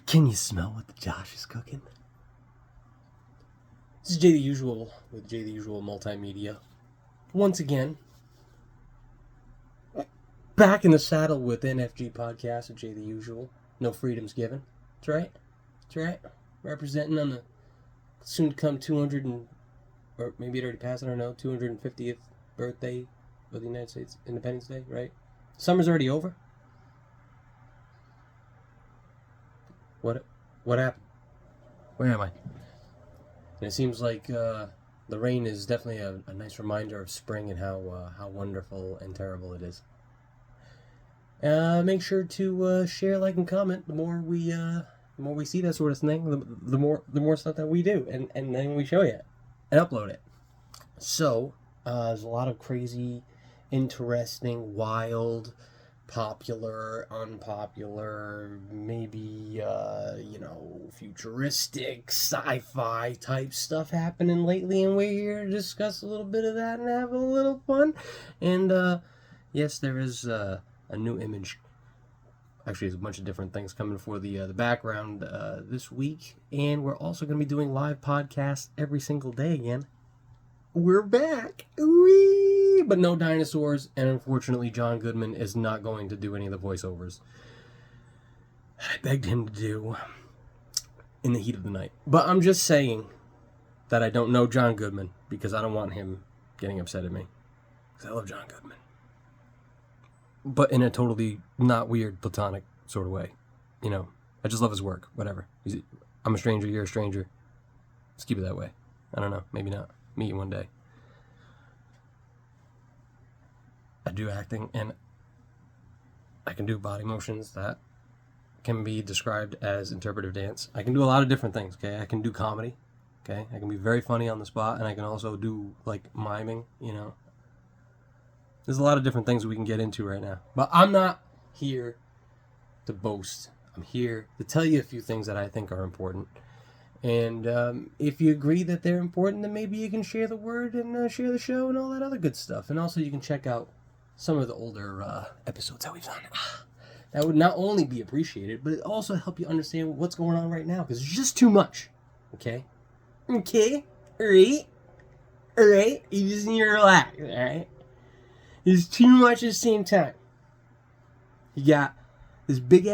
Can you smell what the Josh is cooking? This is Jay the Usual with Jay the Usual Multimedia. Once again, back in the saddle with NFG podcast with Jay the Usual. No freedoms given. That's right. That's right. Representing on the soon to come 200 and, or maybe it already passed, I don't know, 250th birthday of the United States Independence Day, right? Summer's already over. What happened? Where am I? And it seems like the rain is definitely a nice reminder of spring and how wonderful and terrible it is. Make sure to share, like, and comment. The more we see that sort of thing, the more stuff that we do, and then we show you and upload it. So there's a lot of crazy, interesting, wild, popular, unpopular, maybe futuristic, sci-fi type stuff happening lately, and we're here to discuss a little bit of that and have a little fun. And yes, there is a new image. Actually, there's a bunch of different things coming for the background this week, and we're also going to be doing live podcasts every single day again. We're back! Whee! But no dinosaurs, and unfortunately John Goodman is not going to do any of the voiceovers I begged him to do in the heat of the night. But I'm just saying that I don't know John Goodman because I don't want him getting upset at me. Because I love John Goodman. But in a totally not weird, platonic sort of way. You know, I just love his work. Whatever. I'm a stranger, you're a stranger. Let's keep it that way. I don't know. Maybe not. Meet you one day. I do acting, and I can do body motions that can be described as interpretive dance. I can do a lot of different things, okay? I can do comedy, okay? I can be very funny on the spot, and I can also do, like, miming, you know? There's a lot of different things we can get into right now. But I'm not here to boast. I'm here to tell you a few things that I think are important. And if you agree that they're important, then maybe you can share the word and share the show and all that other good stuff. And also you can check out some of the older episodes that we've done. That would not only be appreciated, but it also help you understand what's going on right now, because it's just too much. Okay? Okay? Alright? Alright? You just need to relax, alright? There's too much at the same time. You got this big,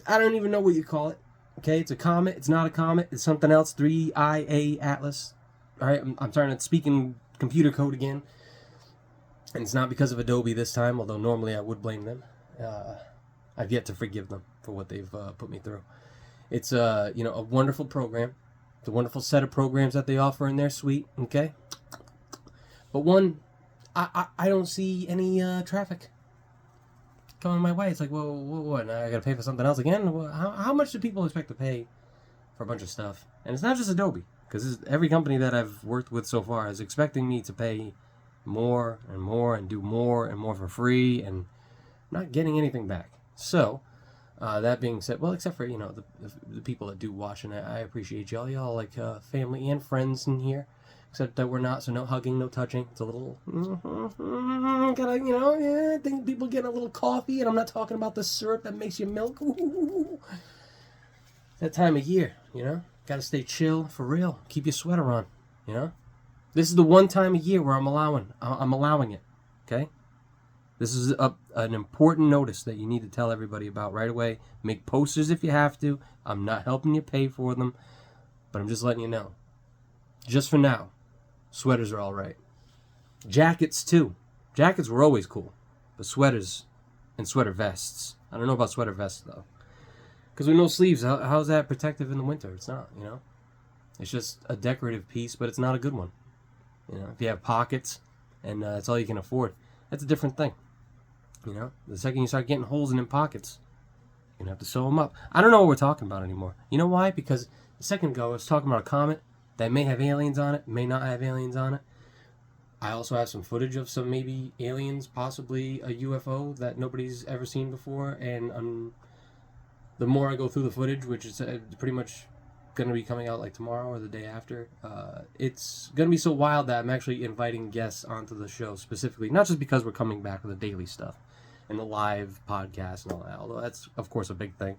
I don't even know what you call it. Okay, it's a comet. It's not a comet. It's something else. 3IA Atlas. All right, I'm starting to speak in computer code again. And it's not because of Adobe this time, although normally I would blame them. I've yet to forgive them for what they've put me through. It's a wonderful program. It's a wonderful set of programs that they offer in their suite. Okay, but I don't see any traffic coming my way. It's like, well, what? Now I gotta pay for something else again? How much do people expect to pay for a bunch of stuff? And it's not just Adobe, because every company that I've worked with so far is expecting me to pay more and more and do more and more for free, and I'm not getting anything back. So, that being said, well, except for, the people that do watch, and I appreciate y'all. Y'all like family and friends in here. Except that we're not, so no hugging, no touching. It's a little, I think people getting a little coffee, and I'm not talking about the syrup that makes you milk. Ooh. That time of year, gotta stay chill, for real. Keep your sweater on, This is the one time of year where I'm allowing it, okay? This is an important notice that you need to tell everybody about right away. Make posters if you have to. I'm not helping you pay for them, but I'm just letting you know. Just for now. Sweaters are all right. Jackets, too. Jackets were always cool. But sweaters and sweater vests. I don't know about sweater vests, though. Because with no sleeves, how's that protective in the winter? It's not, It's just a decorative piece, but it's not a good one. If you have pockets and that's all you can afford, that's a different thing. The second you start getting holes in pockets, you're going to have to sew them up. I don't know what we're talking about anymore. You know why? Because a second ago I was talking about a comet that may have aliens on it, may not have aliens on it. I also have some footage of some maybe aliens, possibly a UFO that nobody's ever seen before. And the more I go through the footage, which is pretty much going to be coming out like tomorrow or the day after, it's going to be so wild that I'm actually inviting guests onto the show specifically. Not just because we're coming back with the daily stuff and the live podcast and all that, although that's, of course, a big thing.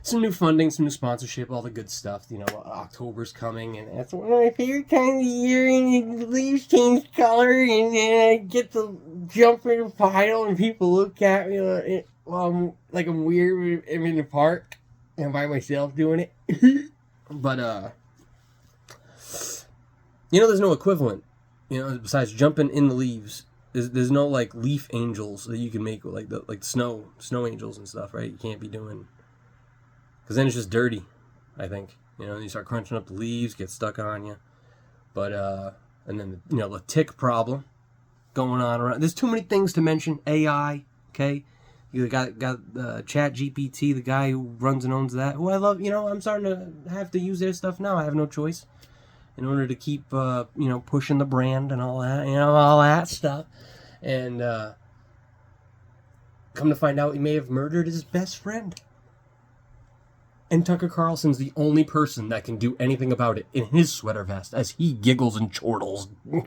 some new funding, some new sponsorship, all the good stuff. You know, October's coming, and that's one of my favorite times of the year, and the leaves change color, and then I get to jump in a pile, and people look at me while I'm weird. I'm in the park, and by myself doing it. But, there's no equivalent, besides jumping in the leaves. There's no, like, leaf angels that you can make, like snow angels and stuff, right? You can't be doing... Because then it's just dirty, I think. You start crunching up the leaves, get stuck on you. But, and then, the tick problem going on around. There's too many things to mention. AI, okay? You got Chat GPT, the guy who runs and owns that, who I love. I'm starting to have to use their stuff now. I have no choice in order to keep, pushing the brand and all that, all that stuff. And come to find out, he may have murdered his best friend. And Tucker Carlson's the only person that can do anything about it in his sweater vest as he giggles and chortles. I'm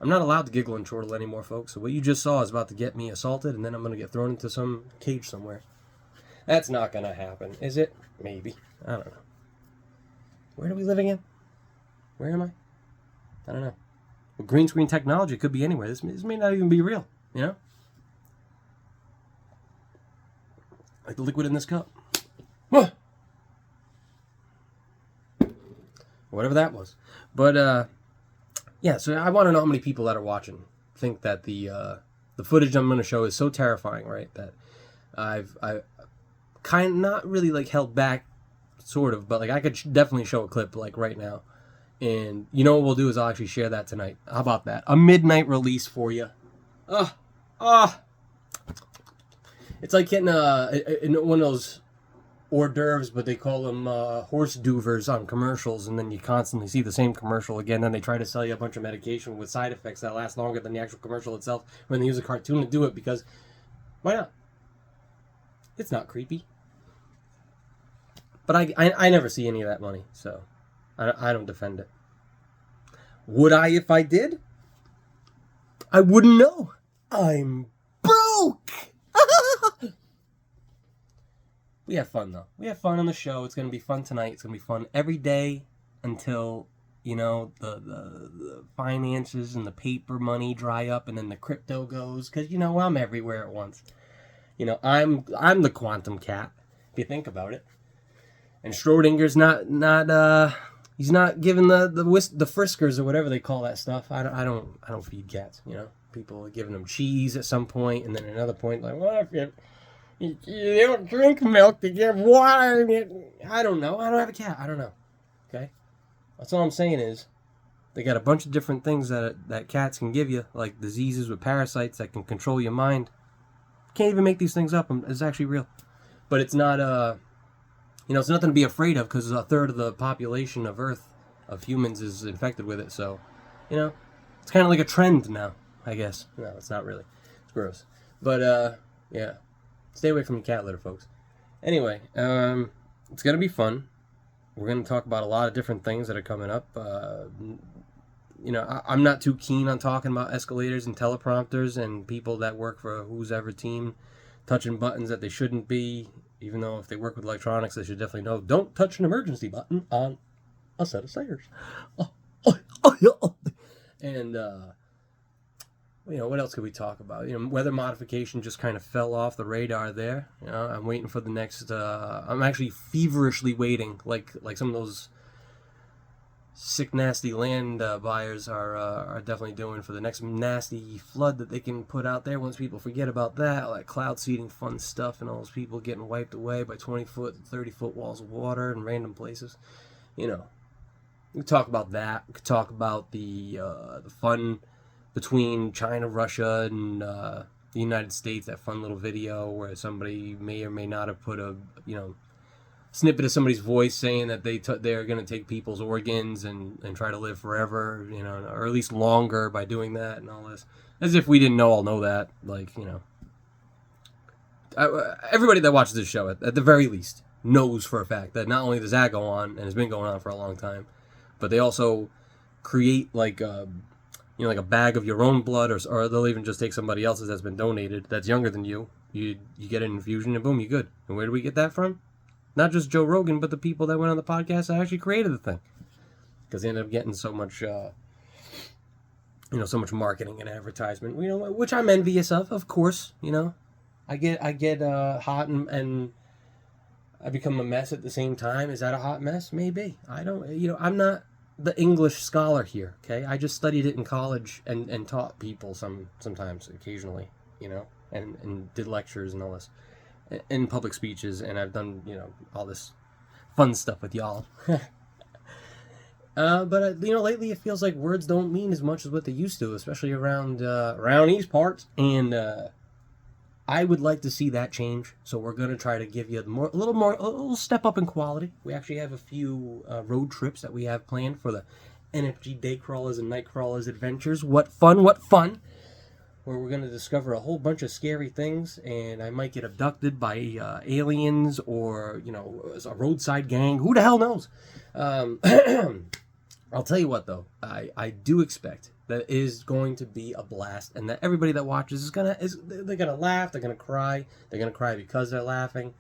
not allowed to giggle and chortle anymore, folks. So what you just saw is about to get me assaulted, and then I'm going to get thrown into some cage somewhere. That's not going to happen, is it? Maybe. I don't know. Where do we live again? Where am I? I don't know. With green screen technology, it could be anywhere. This may not even be real, Like the liquid in this cup. Whatever that was. But, so I want to know how many people that are watching think that the footage I'm going to show is so terrifying, right? That I've kind of not really, like, held back, sort of, but, like, I could definitely show a clip, like, right now. And what we'll do is I'll actually share that tonight. How about that? A midnight release for you. It's like getting one of those hors d'oeuvres, but they call them horse duvers on commercials, and then you constantly see the same commercial again. Then they try to sell you a bunch of medication with side effects that last longer than the actual commercial itself when they use a cartoon to do it, because why not? It's not creepy. But I never see any of that money, so I don't defend it. Would I if I did? I wouldn't know. I'm broke! We have fun, though. We have fun on the show. It's going to be fun tonight. It's going to be fun every day until, the finances and the paper money dry up and then the crypto goes. Because, I'm everywhere at once. I'm the quantum cat, if you think about it. And Schrodinger's not he's not giving the friskers or whatever they call that stuff. I don't feed cats, People are giving them cheese at some point, and then at another point, like, well, if you don't drink milk, they give water. I don't know. I don't have a cat. I don't know. Okay? That's all I'm saying is, they got a bunch of different things that cats can give you, like diseases with parasites that can control your mind. Can't even make these things up. It's actually real. But it's not, it's nothing to be afraid of, because a third of the population of Earth, of humans, is infected with it. So, it's kind of like a trend now, I guess. No, it's not really. It's gross. But, yeah. Stay away from the cat litter, folks. Anyway, it's going to be fun. We're going to talk about a lot of different things that are coming up. I'm not too keen on talking about escalators and teleprompters and people that work for who's ever team touching buttons that they shouldn't be, even though if they work with electronics, they should definitely know, don't touch an emergency button on a set of stairs. And, what else could we talk about? Weather modification just kind of fell off the radar there. I'm waiting for the next, I'm actually feverishly waiting, like some of those sick, nasty land buyers are definitely doing, for the next nasty flood that they can put out there once people forget about that, all that cloud seeding fun stuff, and all those people getting wiped away by 20-foot, 30-foot walls of water in random places. We could talk about that. We could talk about the fun between China, Russia, and the United States, that fun little video where somebody may or may not have put a, snippet of somebody's voice saying that they're going to take people's organs and try to live forever, or at least longer by doing that and all this. As if we didn't all know that, everybody that watches this show, at the very least, knows for a fact that not only does that go on, and has been going on for a long time, but they also create like a bag of your own blood, or they'll even just take somebody else's that's been donated, that's younger than you, You get an infusion and boom, you're good. And where do we get that from? Not just Joe Rogan, but the people that went on the podcast that actually created the thing. Because they ended up getting so much, so much marketing and advertisement, which I'm envious of course, I get hot and I become a mess at the same time. Is that a hot mess? Maybe. I don't, I'm not the English scholar here, okay? I just studied it in college and taught people sometimes, occasionally, and did lectures and all this, in public speeches, and I've done, all this fun stuff with y'all. But lately it feels like words don't mean as much as what they used to, especially around these parts, and I would like to see that change. So we're gonna try to give you a little step up in quality. We actually have a few road trips that we have planned for the NFG Day Crawlers and Night Crawlers adventures. What fun! What fun! Where we're gonna discover a whole bunch of scary things, and I might get abducted by aliens or a roadside gang. Who the hell knows? I'll tell you what though, I do expect that it is going to be a blast, and that everybody that watches they're gonna laugh, they're gonna cry because they're laughing.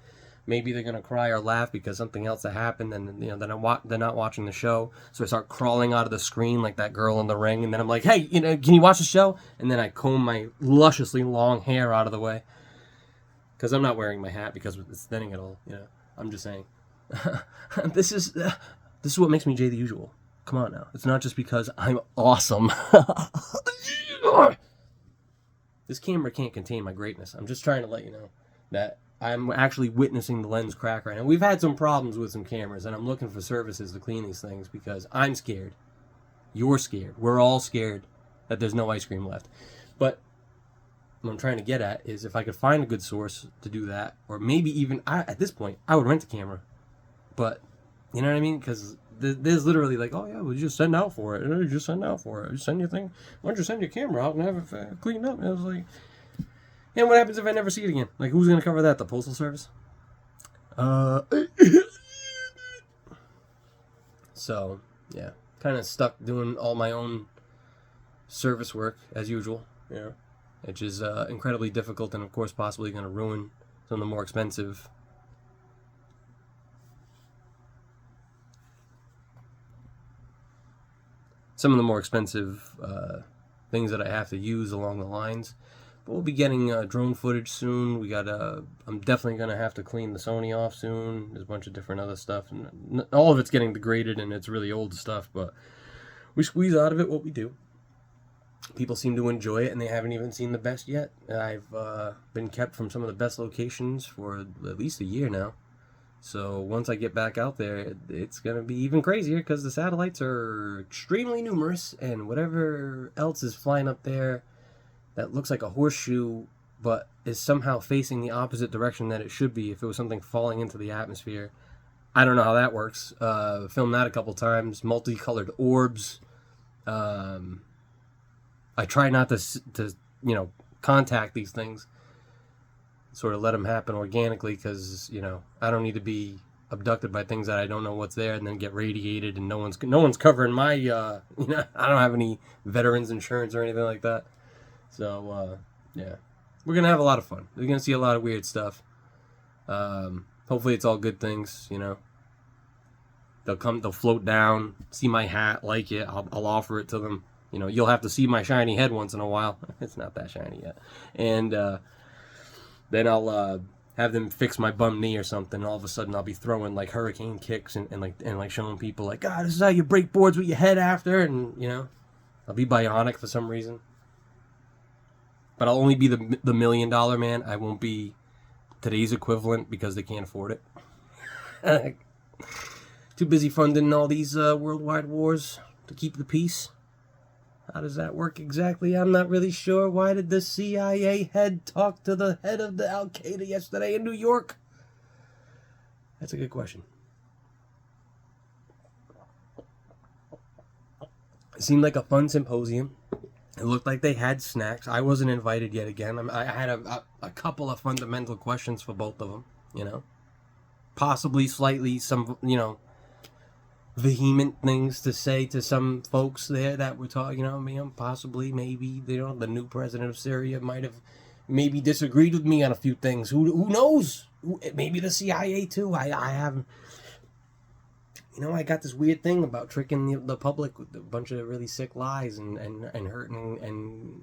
Maybe they're gonna cry or laugh because something else that happened, and they're not watching the show, so I start crawling out of the screen like that girl in The Ring, and then I'm like, hey, can you watch the show? And then I comb my lusciously long hair out of the way because I'm not wearing my hat because it's thinning at all. I'm just saying, this is what makes me Jay the Usual. Come on now. It's not just because I'm awesome. This camera can't contain my greatness. I'm just trying to let you know that I'm actually witnessing the lens crack right now. We've had some problems with some cameras, and I'm looking for services to clean these things because I'm scared. You're scared. We're all scared that there's no ice cream left. But what I'm trying to get at is if I could find a good source to do that, or maybe even, at this point, I would rent a camera. But, you know what I mean? Because there's literally like, oh yeah, we just send out for it. You just send out for it. You send your thing. Why don't you send your camera out and have it cleaned up? And I was like, and what happens if I never see it again? Like, who's gonna cover that? The Postal Service? So yeah, kind of stuck doing all my own service work as usual. Which is incredibly difficult and of course possibly going to ruin some of the more expensive things that I have to use along the lines. But we'll be getting drone footage soon. I'm definitely going to have to clean the Sony off soon. There's a bunch of different other stuff, and all of it's getting degraded, and it's really old stuff, but we squeeze out of it what we do. People seem to enjoy it, and they haven't even seen the best yet. I've been kept from some of the best locations for at least a year now. So once I get back out there, it's going to be even crazier because the satellites are extremely numerous, and whatever else is flying up there that looks like a horseshoe but is somehow facing the opposite direction that it should be if it was something falling into the atmosphere. I don't know how that works. Filmed that a couple times. Multicolored orbs. I try not to contact these things. Sort of let them happen organically because I don't need to be abducted by things that I don't know what's there and then get radiated, and no one's covering my I don't have any veterans insurance or anything like that. So yeah, we're gonna have a lot of fun. We're gonna see a lot of weird stuff. Hopefully it's all good things. They'll float down, see my hat, like it. I'll offer it to them. You'll have to see my shiny head once in a while. It's not that shiny yet, and then I'll have them fix my bum knee or something. And all of a sudden, I'll be throwing like hurricane kicks and showing people like, God, this is how you break boards with your head after. And I'll be bionic for some reason. But I'll only be the $1 million man. I won't be today's equivalent because they can't afford it. Too busy funding all these worldwide wars to keep the peace. How does that work exactly? I'm not really sure. Why did the CIA head talk to the head of the Al-Qaeda yesterday in New York? That's a good question. It seemed like a fun symposium. It looked like they had snacks. I wasn't invited yet again. I had a couple of fundamental questions for both of them, Possibly slightly some, vehement things to say to some folks there that were talking, possibly, maybe, the new president of Syria might have maybe disagreed with me on a few things. Who knows? Maybe the CIA too. I have, I got this weird thing about tricking the public with a bunch of really sick lies and hurting and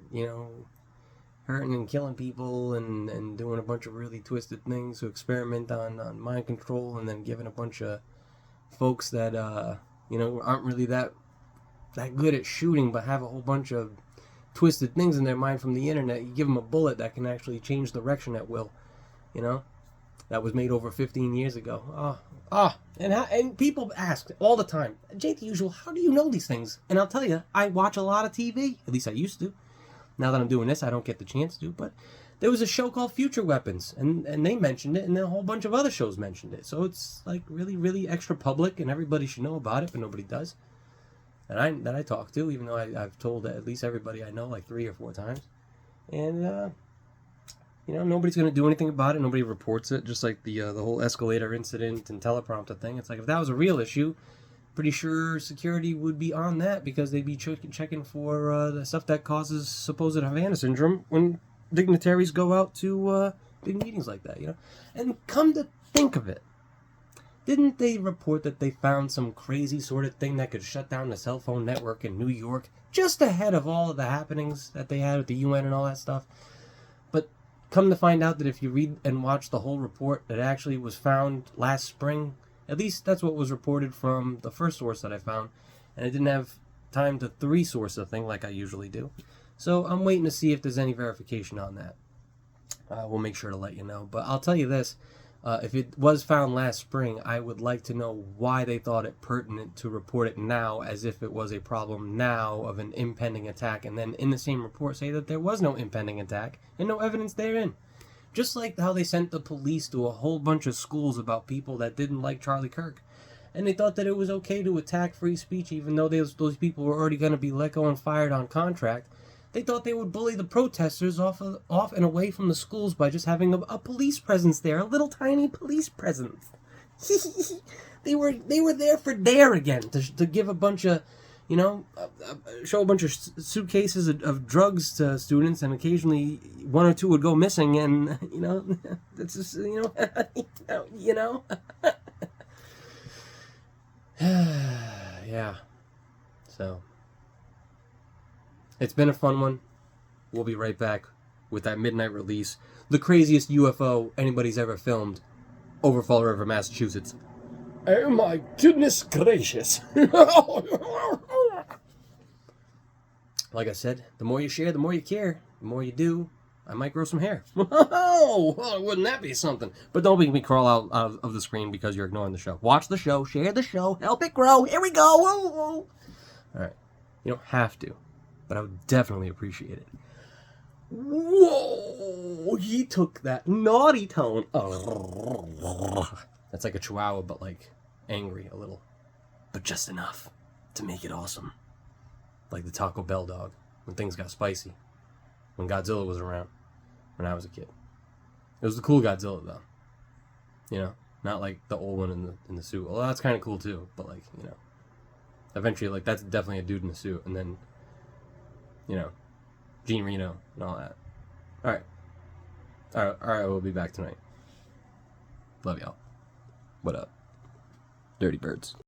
hurting and killing people and doing a bunch of really twisted things to experiment on mind control, and then giving a bunch of folks that aren't really that good at shooting but have a whole bunch of twisted things in their mind from the internet. You give them a bullet that can actually change direction at will, that was made over 15 years ago. And people ask all the time, Jake, the usual, how do you know these things? And I'll tell you, I watch a lot of TV. At least I used to. Now that I'm doing this, I don't get the chance to. But there was a show called Future Weapons, and they mentioned it, and then a whole bunch of other shows mentioned it. So it's like really, really extra public, and everybody should know about it, but nobody does. That I talk to, even though I've told at least everybody I know like 3 or 4 times. And nobody's going to do anything about it. Nobody reports it, just like the whole escalator incident and teleprompter thing. It's like, if that was a real issue, pretty sure security would be on that, because they'd be checking for the stuff that causes supposed Havana syndrome when dignitaries go out to big meetings like that, And come to think of it, didn't they report that they found some crazy sort of thing that could shut down the cell phone network in New York just ahead of all of the happenings that they had with the UN and all that stuff? But come to find out that if you read and watch the whole report, it actually was found last spring. At least that's what was reported from the first source that I found. And I didn't have time to 3-source the thing like I usually do. So I'm waiting to see if there's any verification on that. We'll make sure to let you know. But I'll tell you this. If it was found last spring, I would like to know why they thought it pertinent to report it now, as if it was a problem now of an impending attack, and then in the same report say that there was no impending attack and no evidence therein. Just like how they sent the police to a whole bunch of schools about people that didn't like Charlie Kirk. And they thought that it was okay to attack free speech, even though those people were already going to be let go and fired on contract. They thought they would bully the protesters off and away from the schools by just having a police presence there, a little tiny police presence. They were there for dare again, to give a bunch of, show a bunch of suitcases of drugs to students, and occasionally 1 or 2 would go missing, and that's just yeah. So it's been a fun one. We'll be right back with that midnight release. The craziest UFO anybody's ever filmed over Fall River, Massachusetts. Oh my goodness gracious. Like I said, the more you share, the more you care. The more you do, I might grow some hair. Oh, wouldn't that be something? But don't make me crawl out of the screen because you're ignoring the show. Watch the show, share the show, help it grow. Here we go. All right. You don't have to, but I would definitely appreciate it. Whoa, he took that naughty tone. That's like a chihuahua, but like angry a little. But just enough to make it awesome. Like the Taco Bell dog, when things got spicy. When Godzilla was around, when I was a kid. It was the cool Godzilla, though. Not like the old one in the suit. Well, that's kind of cool, too. But, like, eventually, like, that's definitely a dude in a suit. And then, Gene Reno and all that. All right, we'll be back tonight. Love y'all. What up? Dirty birds.